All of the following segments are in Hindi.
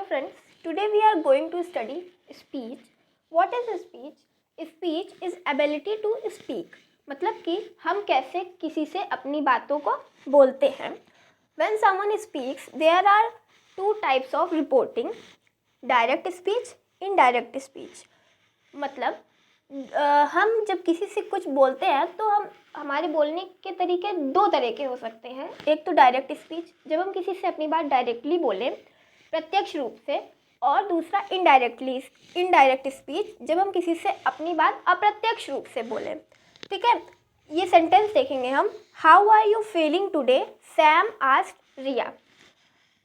friends, today we are going to study speech. What is speech? Speech is ability to speak. मतलब कि हम कैसे किसी से अपनी बातों को बोलते हैं. When someone speaks, there are two types of reporting: direct speech, indirect speech. मतलब हम जब किसी से कुछ बोलते हैं तो हमारे बोलने के तरीके दो तरह के हो सकते हैं. एक तो डायरेक्ट स्पीच, जब हम किसी से अपनी बात डायरेक्टली बोलें प्रत्यक्ष रूप से, और दूसरा इनडायरेक्ट स्पीच, जब हम किसी से अपनी बात अप्रत्यक्ष रूप से बोलें. ठीक है, ये सेंटेंस देखेंगे हम. How are you feeling today, Sam asked Riya.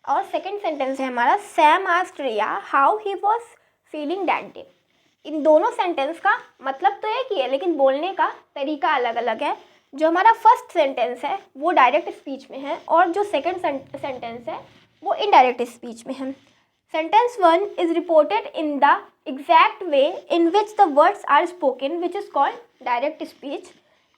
और सेकंड सेंटेंस है हमारा, Sam asked Riya how he was feeling that day. इन दोनों सेंटेंस का मतलब तो एक ही है, लेकिन बोलने का तरीका अलग अलग है. जो हमारा फर्स्ट सेंटेंस है वो डायरेक्ट स्पीच में है, और जो सेकंड सेंटेंस है वो इनडायरेक्ट स्पीच में है. Sentence 1 is reported in the exact way in which the words are spoken, which is called direct speech.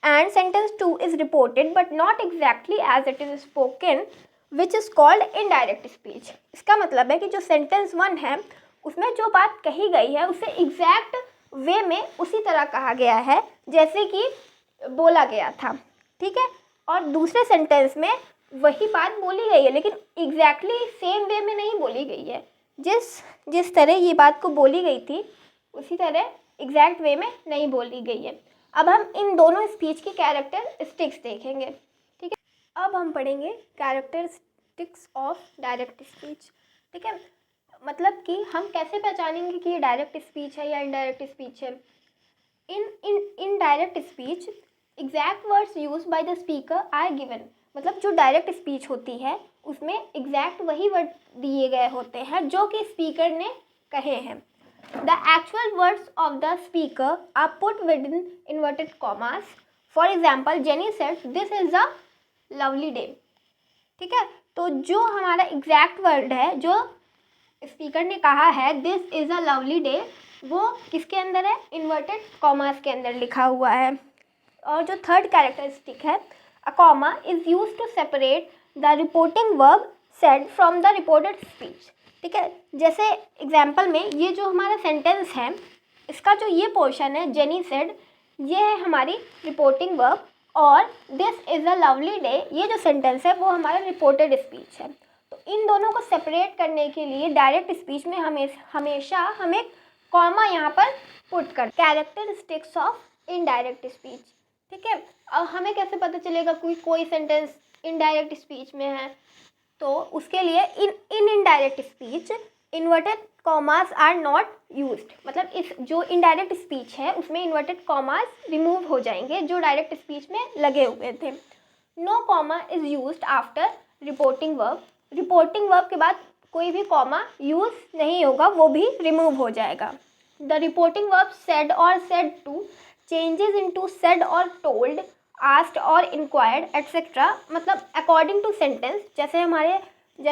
And sentence 2 is reported but not exactly as it is spoken, which is called indirect speech. इसका मतलब है कि जो सेंटेंस 1 है उसमें जो बात कही गई है उसे एग्जैक्ट वे में उसी तरह कहा गया है जैसे कि बोला गया था. ठीक है, और दूसरे सेंटेंस में वही बात बोली गई है लेकिन एग्जैक्टली सेम वे में नहीं बोली गई है. जिस तरह ये बात को बोली गई थी उसी तरह एग्जैक्ट वे में नहीं बोली गई है. अब हम इन दोनों स्पीच की कैरेक्टरिस्टिक्स देखेंगे. ठीक है, अब हम पढ़ेंगे कैरेक्टरिस्टिक्स ऑफ डायरेक्ट स्पीच. ठीक है, मतलब कि हम कैसे पहचानेंगे कि ये डायरेक्ट स्पीच है या इनडायरेक्ट स्पीच है. In direct speech exact words use by the speaker are given. मतलब जो डायरेक्ट स्पीच होती है उसमें एग्जैक्ट वही वर्ड दिए गए होते हैं जो कि स्पीकर ने कहे हैं. The actual words of the speaker are put within inverted commas. For example, Jenny said this is a lovely day. ठीक है, तो जो हमारा एग्जैक्ट वर्ड है जो स्पीकर ने कहा है this is a lovely day, वो किसके अंदर है, इन्वर्टेड कॉमास के अंदर लिखा हुआ है. और जो थर्ड कैरेक्टरिस्टिक है, a comma is use to separate the reporting verb said from the reported speech. ठीक है, जैसे एग्जाम्पल में ये जो हमारा सेंटेंस है इसका जो ये पोर्शन है जेनी सेड, ये है हमारी रिपोर्टिंग वर्ब, और this is a lovely day ये जो सेंटेंस है वो हमारा रिपोर्टेड स्पीच है. तो इन दोनों को सेपरेट करने के लिए डायरेक्ट स्पीच में हमेशा हम एक कॉमा यहाँ पर पुट कर. Characteristics of indirect speech. ठीक है, अब हमें कैसे पता चलेगा कोई सेंटेंस इनडायरेक्ट स्पीच में है. तो उसके लिए in indirect speech inverted commas are not used. मतलब इस जो इनडायरेक्ट स्पीच है उसमें इन्वर्टेड कॉमास रिमूव हो जाएंगे जो डायरेक्ट स्पीच में लगे हुए थे. No comma is used after reporting verb. Reporting verb के बाद कोई भी कॉमा यूज़ नहीं होगा, वो भी रिमूव हो जाएगा. द रिपोर्टिंग वर्ब सेड और said to changes into said और टोल्ड, आस्क्ड और इंक्वायर्ड एटसेट्रा. मतलब अकॉर्डिंग टू सेंटेंस, जैसे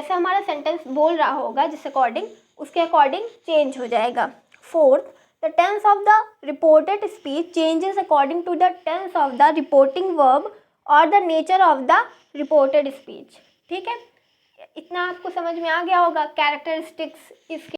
हमारा सेंटेंस बोल रहा होगा जिस अकॉर्डिंग, उसके अकॉर्डिंग चेंज हो जाएगा. Fourth, the tense of the reported speech changes according to the tense of the reporting verb और the nature of the reported speech. ठीक है, इतना आपको समझ में आ गया होगा कैरेक्टरिस्टिक्स इसके.